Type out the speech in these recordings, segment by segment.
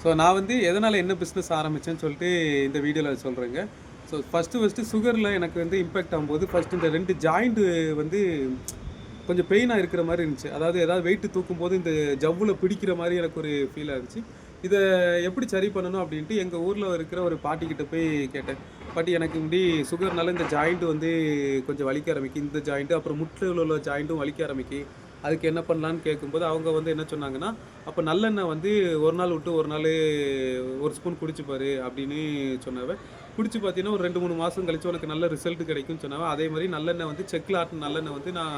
So நான் வந்து எதனால் என்ன பிஸ்னஸ் ஆரம்பித்தேன்னு சொல்லிட்டு இந்த வீடியோவில் சொல்கிறேங்க. ஸோ ஃபஸ்ட்டு சுகரில் எனக்கு வந்து இம்பேக்ட் ஆகும்போது ஃபஸ்ட்டு இந்த 2 ஜாயிண்ட்டு வந்து கொஞ்சம் பெயினாக இருக்கிற மாதிரி இருந்துச்சு. அதாவது ஏதாவது வெயிட்டு தூக்கும்போது இந்த ஜவ்வில் பிடிக்கிற மாதிரி எனக்கு ஒரு ஃபீல் ஆகிடுச்சு. இதை எப்படி சரி பண்ணணும் அப்படின்ட்டு எங்கள் ஊரில் இருக்கிற ஒரு பாட்டிக்கிட்ட போய் கேட்டேன். பாட்டி, எனக்கு இப்படி சுகர்னால இந்த ஜாயிண்ட் வந்து கொஞ்சம் வலிக்க ஆரம்பிக்கும், இந்த ஜாயிண்ட்டு அப்புறம் முட்டில் உள்ள ஜாயிண்ட்டும் வலிக்க ஆரம்பிக்கும், அதுக்கு என்ன பண்ணலான்னு கேட்கும்போது அவங்க வந்து என்ன சொன்னாங்கன்னா, அப்போ நல்லெண்ணெய் வந்து ஒரு நாள் விட்டு ஒரு நாள் ஒரு ஸ்பூன் குடிச்சு பாரு அப்படின்னு சொன்னாவ. குடிச்சு பார்த்தீங்கன்னா ஒரு 2, 3 மாதம் கழிச்சு உனக்கு நல்ல ரிசல்ட் கிடைக்கும்னு சொன்னாவ. அதே மாதிரி நல்லெண்ணெய் வந்து செக்கில் ஆட்டின நல்லெண்ணெய் வந்து நான்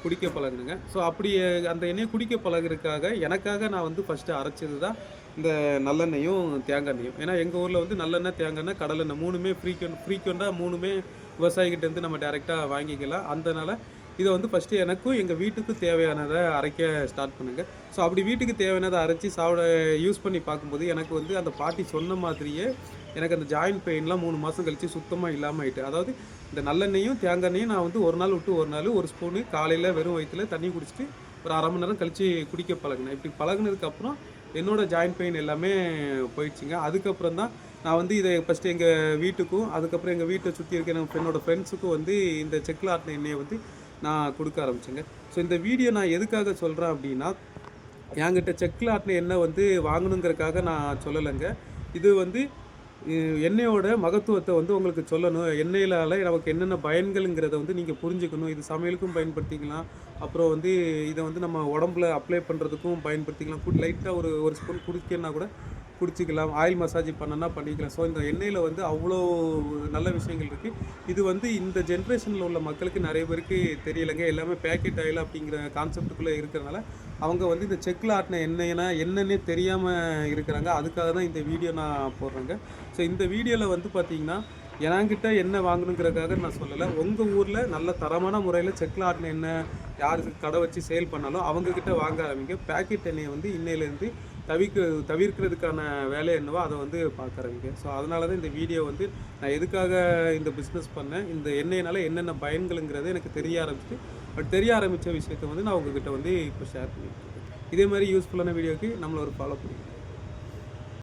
குடிக்க பழகுனேங்க. ஸோ அப்படி அந்த எண்ணெயை குடிக்க பழகுறதுக்காக எனக்காக நான் வந்து ஃபஸ்ட்டு அரைச்சது தான் இந்த நல்லெண்ணெயும் தேங்காய் எண்ணெயும். ஏன்னா எங்கள் ஊரில் வந்து நல்லெண்ணெய், தேங்காய் எண்ணெய், கடலெண்ணெய் 3மே ஃப்ரீக்வெண்ட்டாக 3மே விவசாயிகிட்டேருந்து நம்ம டைரெக்டாக வாங்கிக்கலாம். அதனால இதை வந்து ஃபஸ்ட்டு எனக்கும் எங்கள் வீட்டுக்கும் தேவையானதை அரைக்க ஸ்டார்ட் பண்ணுங்க. ஸோ அப்படி வீட்டுக்கு தேவையானதை அரைச்சி யூஸ் பண்ணி பார்க்கும்போது எனக்கு வந்து அந்த பாட்டி சொன்ன மாதிரியே எனக்கு அந்த ஜாயிண்ட் பெயின்லாம் 3 மாதம் கழித்து சுத்தமாக இல்லாமல் ஆயிட்டு. அதாவது இந்த நல்லெண்ணெயும் தேங்காய் எண்ணெயும் நான் வந்து ஒரு நாள் விட்டு ஒரு நாள் ஒரு ஸ்பூனு காலையில் வெறும் வயிற்றுல தண்ணி குடிச்சிட்டு ஒரு 1/2 மணி நேரம் கழித்து குடிக்க பழகினேன். இப்படி பழகுனதுக்கப்புறம் என்னோடய ஜாயிண்ட் பெயின் எல்லாமே போயிடுச்சுங்க. அதுக்கப்புறம் தான் நான் வந்து இதை ஃபஸ்ட்டு எங்கள் வீட்டுக்கும் அதுக்கப்புறம் எங்கள் வீட்டை சுற்றி இருக்க என்னோடய ஃப்ரெண்ட்ஸுக்கும் வந்து இந்த செக்கில் ஆட்டின எண்ணெயை வந்து நான் கொடுக்க ஆரம்பிச்சேங்க. ஸோ இந்த வீடியோ நான் எதுக்காக சொல்கிறேன் அப்படின்னா, என்கிட்ட செக்கில் ஆட்டின எண்ணெய் வந்து வாங்கணுங்கிறதுக்காக நான் சொல்லலைங்க. இது வந்து எண்ணெயோட மகத்துவத்தை வந்து உங்களுக்கு சொல்லணும். எண்ணெயிலால் நமக்கு என்னென்ன பயன்கள்ங்கிறத வந்து நீங்கள் புரிஞ்சுக்கணும். இது சமையலுக்கும் பயன்படுத்திக்கலாம். அப்புறம் வந்து இதை வந்து நம்ம உடம்புல அப்ளை பண்ணுறதுக்கும் பயன்படுத்திக்கலாம். லைட்டாக ஒரு ஸ்பூன் குடிக்கணுன்னா கூட குடிச்சிக்கலாம். ஆயில் மசாஜ் பண்ணனா பண்ணிக்கலாம். ஸோ இந்த எண்ணெயில் வந்து அவ்வளோ நல்ல விஷயங்கள் இருக்குது. இது வந்து இந்த ஜென்ரேஷனில் உள்ள மக்களுக்கு நிறைய பேருக்கு தெரியலைங்க. எல்லாமே பேக்கெட் ஆயில் அப்படிங்கிற கான்செப்டுக்குள்ளே இருக்கிறனால அவங்க வந்து இந்த செக்கில் ஆட்டின எண்ணெய்னா என்னென்னே தெரியாமல் இருக்கிறாங்க. அதுக்காக தான் இந்த வீடியோ நான் போடுறேங்க. ஸோ இந்த வீடியோவில் வந்து பார்த்திங்கன்னா என்கிட்ட எண்ணெய் வாங்கணுங்கிறதுக்காக நான் சொல்லலை. உங்கள் ஊரில் நல்ல தரமான முறையில் செக்கில் ஆட்டின எண்ணெய் யாருக்கு கடை வச்சு சேல் பண்ணாலும் அவங்கக்கிட்ட வாங்க ஆரம்பிங்க. பேக்கெட் எண்ணெயை வந்து இன்னையிலேருந்து தவிர்க்கிறதுக்கான வேலை என்னவோ அதை வந்து பார்க்க ஆரம்பிங்க. ஸோ அதனால தான் இந்த வீடியோ வந்து நான் எதுக்காக இந்த பிஸ்னஸ் பண்ணேன், இந்த எண்ணெயினால் என்னென்ன பயன்களுங்கிறது எனக்கு தெரிய ஆரம்பிச்சு, பட் தெரிய ஆரம்பித்த விஷயத்தை வந்து நான் உங்ககிட்ட வந்து இப்போ ஷேர் பண்ணியிருக்கேன். இதே மாதிரி யூஸ்ஃபுல்லான வீடியோக்கு நம்மளை ஒரு ஃபாலோ பண்ணி